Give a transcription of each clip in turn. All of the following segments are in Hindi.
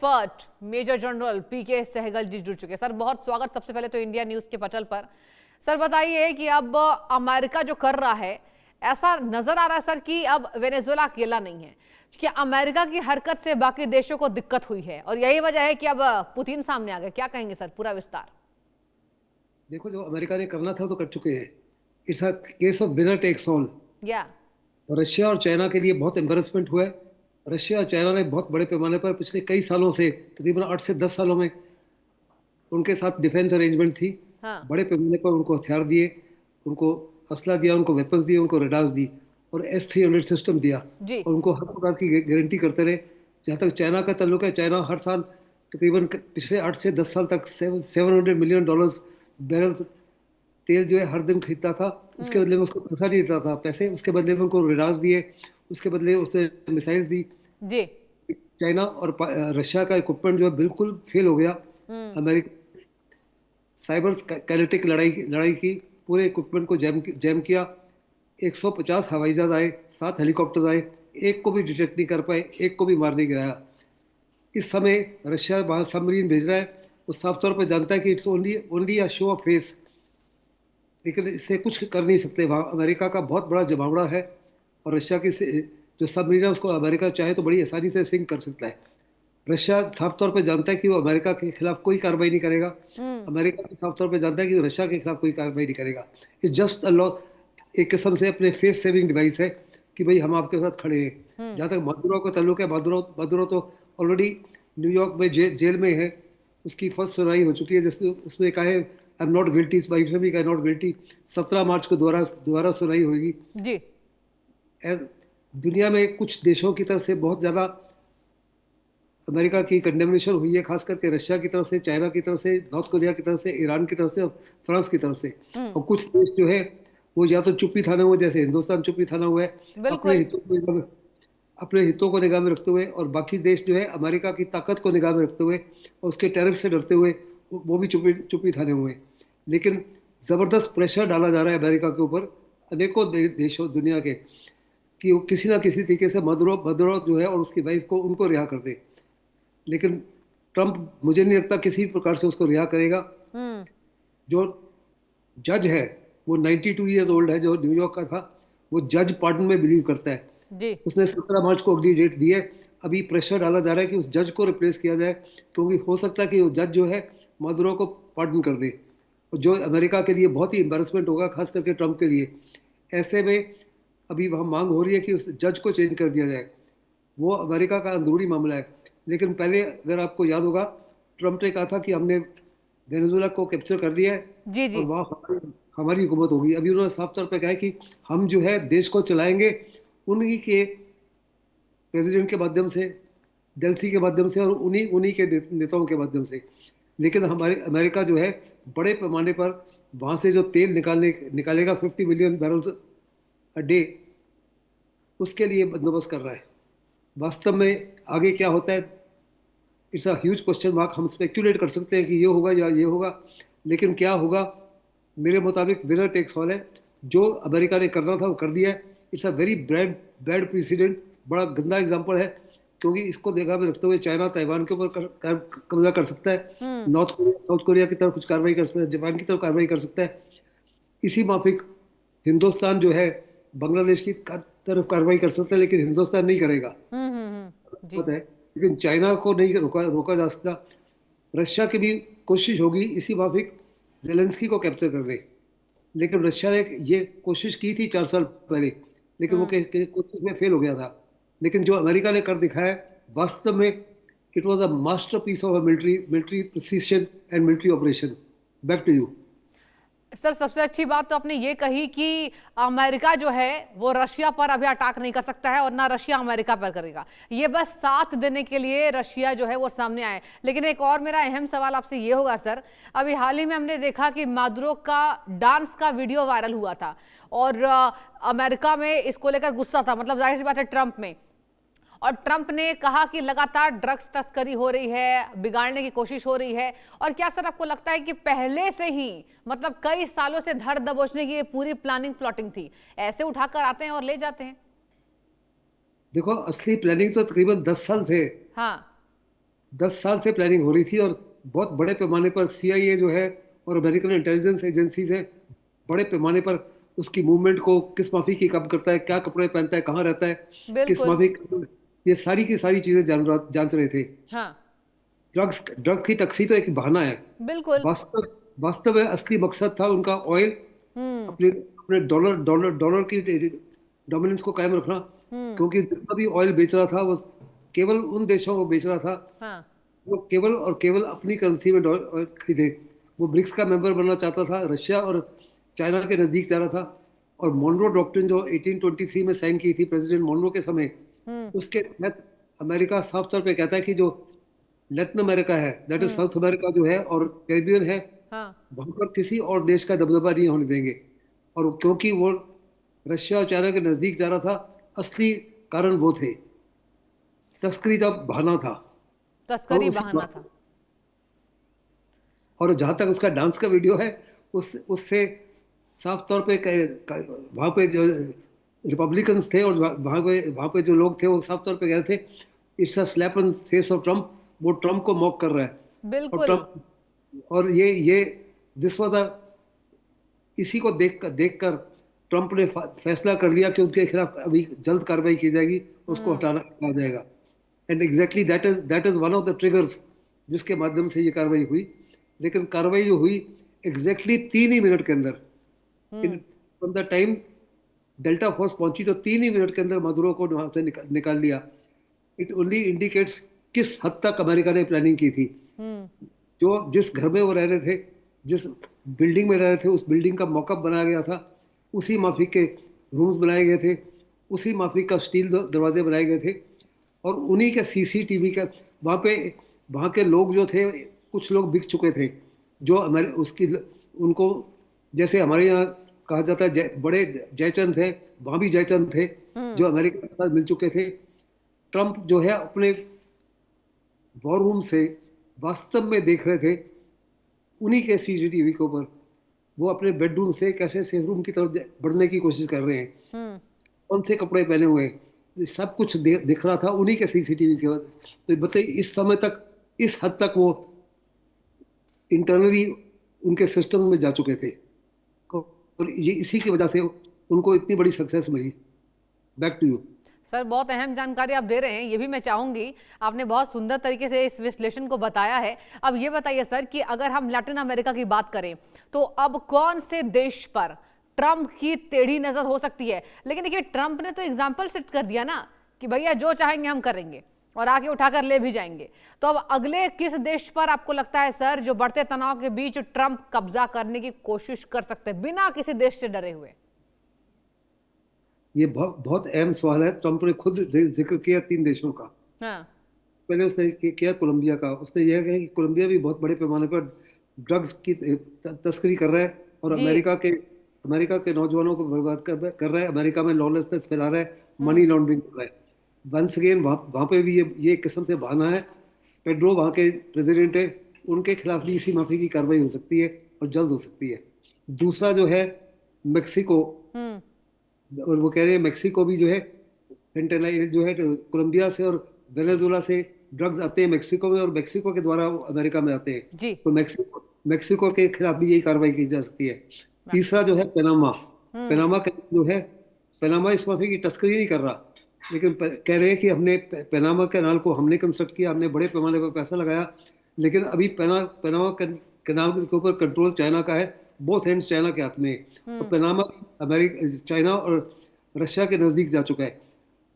एक्सपर्ट मेजर जनरल पीके सहगल जी जुड़ चुके हैं। सर बहुत स्वागत सबसे पहले तो इंडिया न्यूज के पटल पर। सर बताइए कि अब अमेरिका जो कर रहा है, ऐसा नजर आ रहा है सर कि अब वेनेजुएला अकेला नहीं है, कि अमेरिका की हरकत से बाकी देशों को दिक्कत हुई है और यही वजह है कि अब पुतिन सामने आ गए। क्या कहेंगे सर, पूरा विस्तार। देखो, जो अमेरिका ने करना था तो कर चुके हैं। It's a case of winner takes all. या रशिया और चाइना के लिए बहुत एम्बेरसमेंट हुआ है। रशिया और चाइना ने बहुत बड़े पैमाने पर पिछले कई सालों से, तकरीबन 8 से 10 सालों में उनके साथ डिफेंस अरेंजमेंट थी। हाँ बड़े पैमाने पर उनको हथियार दिए, उनको असला दिया, उनको वेपन्स दिए, उनको रडार्स दी और S-300 सिस्टम दिया जी और उनको हर प्रकार की गारंटी करते रहे। जहाँ तक चाइना का ताल्लुक है, चाइना हर साल तकरीबन पिछले 8 से 10 साल तक $700 मिलियन बैरल तेल जो है हर दिन खरीदता था। उसके बदले में उसको पैसा नहीं देता था, पैसे उसके बदले में उनको रडार्स दिए, उसके बदले उसने मिसाइल्स दी। जी। चाइना और रशिया का इक्विपमेंट जो है बिल्कुल फेल हो गया। हम्म। अमेरिका साइबर कैनेटिक लड़ाई की पूरे इक्विपमेंट को जैम किया। 150 हवाई जहाज आए, 7 हेलीकॉप्टर आए, एक को भी डिटेक्ट नहीं कर पाए, एक को भी मार नहीं गिराया। इस समय रशिया वहाँ सबमरीन भेज रहा है। वो साफ तौर पर जानता है कि it's only only a show off face, लेकिन इससे कुछ कर नहीं सकते। वहाँ अमेरिका का बहुत बड़ा जमावड़ा है और रशिया की जो सबमरीन है उसको अमेरिका चाहे तो बड़ी आसानी से सिंक कर सकता है। रशिया साफ तौर पर जानता है कि वो अमेरिका के खिलाफ कोई कार्रवाई नहीं करेगा। हम्म। अमेरिका भी साफ तौर पर जानता है कि वो रशिया के खिलाफ कोई कार्रवाई नहीं करेगा। ये जस्ट अ लॉ, एक किस्म से अपने फेस सेविंग डिवाइस है कि भाई हम आपके साथ खड़े हैं। हम्म। जहाँ तक मादुरो का ताल्लुक है, मादुरो तो ऑलरेडी न्यूयॉर्क में जेल में है। उसकी फर्स्ट सुनवाई हो चुकी है, जिसमें उसमें कहा है आई एम नॉट गिल्टी। इस वाइफ ने भी कहा नॉट गिल्टी। 17 मार्च को दोबारा दोबारा सुनवाई होगी। जी। दुनिया में कुछ देशों की तरफ से बहुत ज़्यादा अमेरिका की कंडेमनेशन हुई है, खास करके रशिया की तरफ से, चाइना की तरफ से, नॉर्थ कोरिया की तरफ से, ईरान की तरफ से और फ्रांस की तरफ से। हम्म। और कुछ देश जो है वो या तो चुप्पी थाने हुए, जैसे हिंदुस्तान चुप्पी थाना हुआ है बिल्कुल। अपने हितों को निगाह में रखते हुए, और बाकी देश जो है अमेरिका की ताकत को निगाह में रखते हुए और उसके टैरिफ से डरते हुए वो भी चुप्पी चुप्पी थाने हुए। लेकिन ज़बरदस्त प्रेशर डाला जा रहा है अमेरिका के ऊपर, अनेकों देशों दुनिया के, कि वो किसी ना किसी तरीके से मदुरो जो है और उसकी वाइफ को उनको रिहा कर दे। लेकिन ट्रंप मुझे नहीं लगता किसी प्रकार से उसको रिहा करेगा। हम्म। जो जज है वो 92 ईयर्स ओल्ड है, जो न्यूयॉर्क का था। वो जज पार्डन में बिलीव करता है। जी। उसने 17 मार्च को अगली डेट दी है। अभी प्रेशर डाला जा रहा है कि उस जज को रिप्लेस किया जाए, क्योंकि हो सकता है कि वो जज जो है मदुरो को पार्डन कर दे, और जो अमेरिका के लिए बहुत ही एम्बेरसमेंट होगा, खास करके ट्रंप के लिए। ऐसे में अभी वहाँ मांग हो रही है कि उस जज को चेंज कर दिया जाए। वो अमेरिका का अंदरूनी मामला है। लेकिन पहले अगर आपको याद होगा, ट्रंप ने कहा था कि हमने वेनेजुएला को कैप्चर कर लिया है जी। और जी। वहाँ हमारी हुकूमत होगी। अभी उन्होंने साफ तौर पे कहा है कि हम जो है देश को चलाएंगे उन्हीं के प्रेसिडेंट के माध्यम से, डेल्सी के माध्यम से और उन्हीं उन्हीं के नेताओं के माध्यम से। लेकिन हमारे अमेरिका जो है बड़े पैमाने पर वहाँ से जो तेल निकालेगा 50 मिलियन बैरल्स अ डे, उसके लिए बंदोबस्त कर रहा है। वास्तव में आगे क्या होता है, it's a huge question mark. हम स्पेक्यूलेट कर सकते हैं कि ये होगा या ये होगा, लेकिन क्या होगा, मेरे मुताबिक विनर टेक्स ऑल है। जो अमेरिका ने करना था वो कर दिया है। It's a very bad bad president, बड़ा गंदा एग्जांपल है, क्योंकि इसको देखा में रखते हुए चाइना ताइवान के ऊपर कब्जा कर सकता है। हम्म। नॉर्थ कोरिया साउथ कोरिया की तरफ कुछ कार्रवाई कर सकता है, जापान की तरफ कार्रवाई कर सकता है। इसी माफिक हिंदुस्तान जो है बांग्लादेश की तरफ कार्रवाई कर सकता है, लेकिन हिंदुस्तान नहीं करेगा। जी। पता है, लेकिन चाइना को नहीं रोका रोका जा सकता। रशिया की भी कोशिश होगी इसी माफिक जेलेंस्की को कैप्चर कर ले। लेकिन रशिया ने ये कोशिश की थी 4 साल पहले, लेकिन वो हम्म। कोशिश में फेल हो गया था। लेकिन जो अमेरिका ने कर दिखाया है, वास्तव में it was a masterpiece of a military precision and military operation. Back to you. Sir सबसे अच्छी बात तो आपने ये कही कि अमेरिका जो है वो रशिया पर अभी अटैक नहीं कर सकता है और ना रशिया अमेरिका पर करेगा। ये बस साथ देने के लिए रशिया जो है वो सामने आए। लेकिन एक और मेरा अहम सवाल आपसे ये होगा सर, अभी हाल ही में हमने देखा कि मादुरो का डांस का वीडियो वायरल हुआ था और अमेरिका में इसको लेकर गुस्सा था, मतलब जाहिर सी बात है ट्रंप में। और ट्रंप ने कहा कि लगातार ड्रग्स तस्करी हो रही है, बिगाड़ने की कोशिश हो रही है। और क्या सर आपको लगता है कि पहले से ही, मतलब कई सालों से धर दबोचने की ये पूरी प्लानिंग प्लॉटिंग थी, ऐसे उठाकर आते हैं और ले जाते हैं? देखो, असली प्लानिंग तो तकरीबन 10 साल थे। हाँ 10 साल से प्लानिंग हो रही थी, और बहुत बड़े पैमाने पर सीआईए जो है और अमेरिकन इंटेलिजेंस एजेंसीज है, बड़े पैमाने पर उसकी मूवमेंट को, किस माफी की कब करता है, क्या कपड़े पहनता है, कहाँ रहता है, किस बिल्कुल। माफी, ये सारी की सारी चीजें जान रहे थे। हाँ। ड्रग्स ड्रग्स की टक्सी तो एक बहाना है। बिल्कुल। वास्तव वास्तव में असली मकसद था उनका ऑयल, हम्म। अपने अपने डॉलर डॉलर डॉलर की डोमिनेंस को कायम रखना। हम्म। क्योंकि जितना भी ऑयल बेच रहा था वो केवल उन देशों को बेच रहा था, हाँ। वो केवल और केवल अपनी करेंसी में ऑयल खरीदे। वो ब्रिक्स का मेंबर बनना चाहता था, रशिया और चाइना के नजदीक जा रहा था। और मोनरो डॉक्ट्रिन जो 1823 में साइन की थी प्रेसिडेंट मोनरो के समय, हम्म। उसके तहत अमेरिका साफ तौर पे कहता है कि जो लैटिन अमेरिका है, that is hmm. South America जो है, और कैरिबियन है, हाँ। वहां पर किसी और देश का दबदबा नहीं होने देंगे। और क्योंकि वो रशिया और चाइना के नजदीक जा रहा था, असली कारण वो थे, तस्करी का बहाना था। और तस्करी उसी बहाना था। और जहां तक उसका डांस का वीडियो है, उससे साफ तौर पे वहां पे जो रिपब्लिकन्स थे, और वहां पे जो लोग थे, वो साफ तौर पे कह रहे थे, it's a slap on face of Trump. वो ट्रम्प को मॉक कर रहा है। और बिल्कुल। ट्रम्प, और ये दिस वाज इसी को देखकर ट्रम्प ने फैसला कर लिया कि उनके खिलाफ अभी जल्द कार्रवाई की जाएगी, उसको हम्म। हटाया जाएगा। And exactly that is one of the triggers जिसके माध्यम से ये कार्रवाई हुई। लेकिन कार्रवाई जो हुई, एग्जैक्टली 3 ही मिनट के अंदर, hmm. From the time delta force पहुंची, तो 3 ही मिनट के अंदर मदुरो को वहां से निकाल लिया। इट ओनली इंडिकेट्स किस हद तक अमेरिका ने प्लानिंग की थी। हम्म। जो जिस घर में वो रह रहे थे, जिस बिल्डिंग में रह रहे थे, उस बिल्डिंग का मॉकअप बनाया गया था, उसी माफिक के रूम्स बनाए गए थे, उसी माफिक का स्टील दरवाजे बनाए गए थे, और उन्हीं के सीसीटीवी का वहाँ पे, वहाँ के लोग जो थे, कुछ लोग बिक चुके थे, जो हमारे उसकी उनको, जैसे हमारे यहाँ कहा जाता है बड़े जयचंद थे, वहाँ भी जयचंद थे हम्म। जो अमेरिका के साथ मिल चुके थे। ट्रम्प जो है अपने वॉर रूम से वास्तव में देख रहे थे उन्हीं के सीसीटीवी के ऊपर, वो अपने बेडरूम से कैसे सेफ रूम की तरफ बढ़ने की कोशिश कर रहे हैं, हम्म। कौन से कपड़े पहने हुए हैं, ये सब कुछ दिख रहा था उन्हीं के सीसीटीवी के बाद। तो बताइए, इस समय तक, इस हद तक वो इंटरनली उनके सिस्टम में जा चुके थे। और ये इसी की वजह से उनको इतनी बड़ी सक्सेस मिली। Back to you. सर, बहुत अहम जानकारी आप दे रहे हैं, ये भी मैं चाहूंगी। आपने बहुत सुंदर तरीके से इस विश्लेषण को बताया है। अब ये बताइए सर कि अगर हम लैटिन अमेरिका की बात करें, तो अब कौन से देश पर ट्रंप की टेढ़ी नजर हो सकती है? लेकिन देखिए, ट्रंप ने तो एग्जाम्पल सेट कर दिया ना कि भैया जो चाहेंगे हम करेंगे, और आके उठाकर ले भी जाएंगे। तो अब अगले किस देश पर आपको लगता है सर, जो बढ़ते तनाव के बीच ट्रंप कब्जा करने की कोशिश कर सकते हैं बिना किसी देश से डरे हुए? ये बहुत बहुत अहम सवाल है। ट्रंप ने खुद जिक्र किया 3 देशों का। हाँ। पहले उसने किया कोलंबिया का। उसने यह कहा कि कोलंबिया भी बहुत बड़े पैमाने पर ड्रग्स की तस्करी कर रहा है, और जी। अमेरिका के नौजवानों को बर्बाद कर रहा है, अमेरिका में लॉलेसनेस फैला रहा है, हम्म। मनी लॉन्ड्रिंग कर रहा है। वंस अगेन वहाँ पे भी ये एक किस्म से बहाना है। पेड्रो वहाँ के प्रेसिडेंट है, उनके खिलाफ भी इसी माफी की कार्रवाई हो सकती है, और जल्द हो सकती है। दूसरा जो है मेक्सिको, हम्म। और वो कह रहे हैं मेक्सिको भी जो है, फेंटेनाइल जो है कोलंबिया से और वेनेजुएला से ड्रग्स आते हैं मेक्सिको में, और मेक्सिको के द्वारा वो अमेरिका में आते हैं। जी। तो मेक्सिको के खिलाफ भी यही कार्रवाई की जा सकती है। वाह। तीसरा जो है पनामा। हम्म। पनामा का जो है, पनामा इस माफी की तस्करी नहीं कर रहा, लेकिन कह रहे हैं कि हमने पनामा कैनाल को हमने कंस्ट्रक्ट किया, हमने बड़े पैमाने पर पैसा लगाया, लेकिन अभी पनामा कैनाल के ऊपर कंट्रोल चाइना का है। बोथ हैंड्स चाइना के हाथ में है। और हम्म। पनामा अमेरिका, चाइना और रशिया के नज़दीक जा चुका है।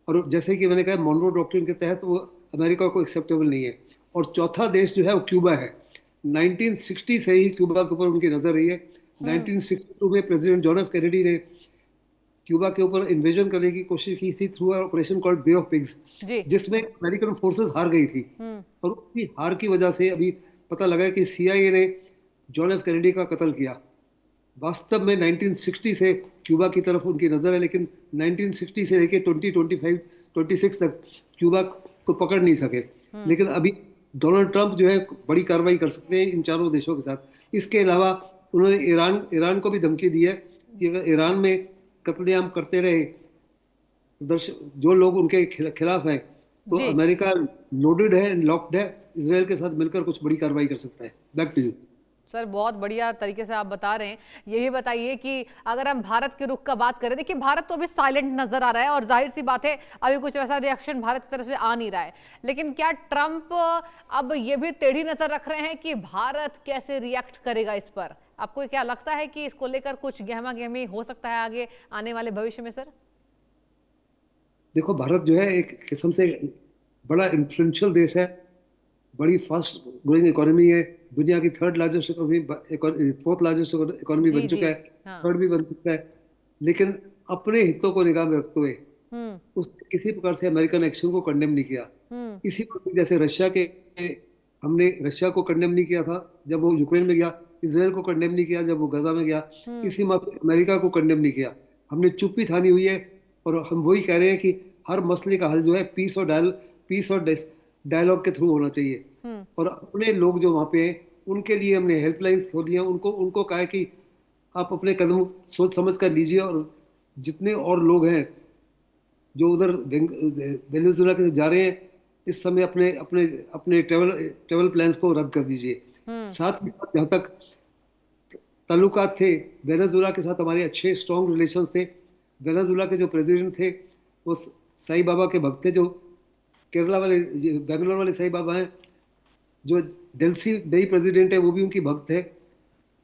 और जैसे कि मैंने कहा, मोनरो डॉक्ट्रिन के तहत वो अमेरिका को एक्सेप्टेबल नहीं है। और चौथा देश जो है वो क्यूबा है। 1960 से ही क्यूबा के ऊपर उनकी नज़र रही है। हम्म। 1962 में प्रेसिडेंट जॉन एफ कैनेडी ने क्यूबा के ऊपर इन्वेजन करने की कोशिश की थी through operation called Bay of Pigs, जी। जिसमें अमेरिकन फोर्सेस हार गई थी। हम्म। और उसी हार की वजह से अभी पता लगा कि सीआईए ने जॉन एफ कैनेडी का कत्ल किया। वास्तव में 1960 से क्यूबा की तरफ उनकी नज़र है, लेकिन 1960 से लेकर 2025 26 तक क्यूबा को पकड़ नहीं सके। हम्म। लेकिन अभी डोनाल्ड ट्रंप जो है बड़ी कार्रवाई कर सकते हैं इन चारों देशों के साथ। इसके अलावा उन्होंने ईरान को भी धमकी दी है कि अगर ईरान में कत्लेआम करते रहे जो लोग उनके खिलाफ हैं, तो जी अमेरिका लोडेड है एंड लॉक्ड है, इसराइल के साथ मिलकर कुछ बड़ी कार्रवाई कर सकता है। Back to you. सर, बहुत बढ़िया तरीके से आप बता रहे हैं। यही बताइए कि अगर हम भारत के रुख का बात करें, देखिए भारत तो अभी साइलेंट नजर आ रहा है और जाहिर सी बात है अभी कुछ वैसा रिएक्शन भारत की तरफ से आ नहीं रहा है, लेकिन क्या ट्रंप अब ये भी टेढ़ी नजर रख रहे हैं कि भारत कैसे रिएक्ट करेगा इस पर? आपको क्या लगता है कि इसको लेकर कुछ गहमा गहमी हो सकता है आगे आने वाले भविष्य में सर? देखो, भारत जो है एक किस्म से बड़ा इन्फ्लुएंशियल देश है, बड़ी फास्ट ग्रोइंग इकोनॉमी है, दुनिया की third largest economy, fourth largest economy जी बन जी। चुका है, हाँ। थर्ड भी बन सकता है। लेकिन अपने हितों को निगाह में रखते हुए हम्म। उसने किसी प्रकार से अमेरिकन एक्शन को कंडेम नहीं किया। हम्म। इसी पर जैसे रशिया के, हमने रशिया को कंडेम नहीं किया था जब वो यूक्रेन में गया, इसराइल को कंडेम नहीं किया जब वो गजा में गया, हम्म। इसी माफी अमेरिका को कंडेम नहीं किया। हमने चुप्पी थानी हुई है और हम वही कह रहे हैं कि हर मसले का हल जो है पीस और डायलॉग के थ्रू होना चाहिए। हम्म। और अपने लोग जो वहाँ पे हैं उनके लिए हमने हेल्पलाइन खोली है, उनको उनको कहा है कि आप अपने कदम सोच समझ कर लीजिए, और जितने और लोग हैं जो उधर वेनेजुएला के जा रहे हैं इस समय अपने अपने अपने ट्रेवल प्लान्स को रद्द कर दीजिए। हम्म। साथ ही साथ जहाँ तक ताल्लुकात थे, वेनेजुएला के साथ हमारे अच्छे स्ट्रॉन्ग रिलेशंस थे। वेनेजुएला के जो प्रेसिडेंट थे वो साईं बाबा के भक्त थे, जो केरला वाले, बेंगलोर वाले साईं बाबा हैं। जो डेल्सी नई प्रेसिडेंट है वो भी उनकी भक्त है।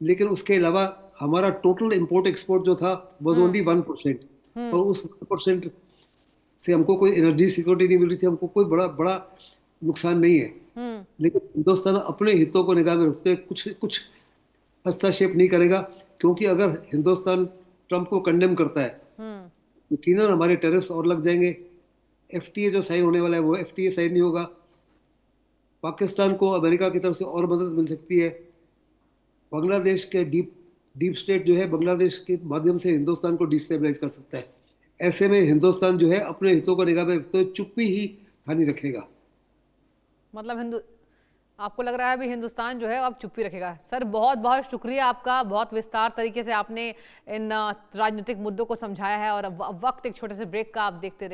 लेकिन उसके अलावा हमारा टोटल इंपोर्ट एक्सपोर्ट जो था वॉज हम्म। ओनली 1%। और हम्म। उस 1% से हमको कोई एनर्जी सिक्योरिटी नहीं मिल रही थी, हमको कोई बड़ा बड़ा नुकसान नहीं है। हम्म। लेकिन हिंदुस्तान अपने हितों को निगाह में रखते हुए कुछ कुछ हस्तक्षेप नहीं करेगा, क्योंकि अगर हिंदुस्तान ट्रंप को कंडेम करता है हम्म। यकीनन हमारे टैरिफ्स और लग जाएंगे। एफटीए जो साइन होने वाला है वो एफटीए साइन नहीं होगा। पाकिस्तान को अमेरिका की तरफ से और मदद मिल सकती है। बांग्लादेश के डीप डीप स्टेट जो है बांग्लादेश के माध्यम से हिंदुस्तान को डिस्टेबलाइज कर सकता है। ऐसे में हिंदुस्तान जो है अपने हितों को निगाह में रखते हुए चुप्पी ही थानी रखेगा। मतलब हिंदू आपको लग रहा है अभी हिंदुस्तान जो है अब चुप्पी रखेगा? सर, बहुत बहुत शुक्रिया आपका, बहुत विस्तार तरीके से आपने इन राजनीतिक मुद्दों को समझाया है। और अब वक्त एक छोटे से ब्रेक का, आप देखते रहिए।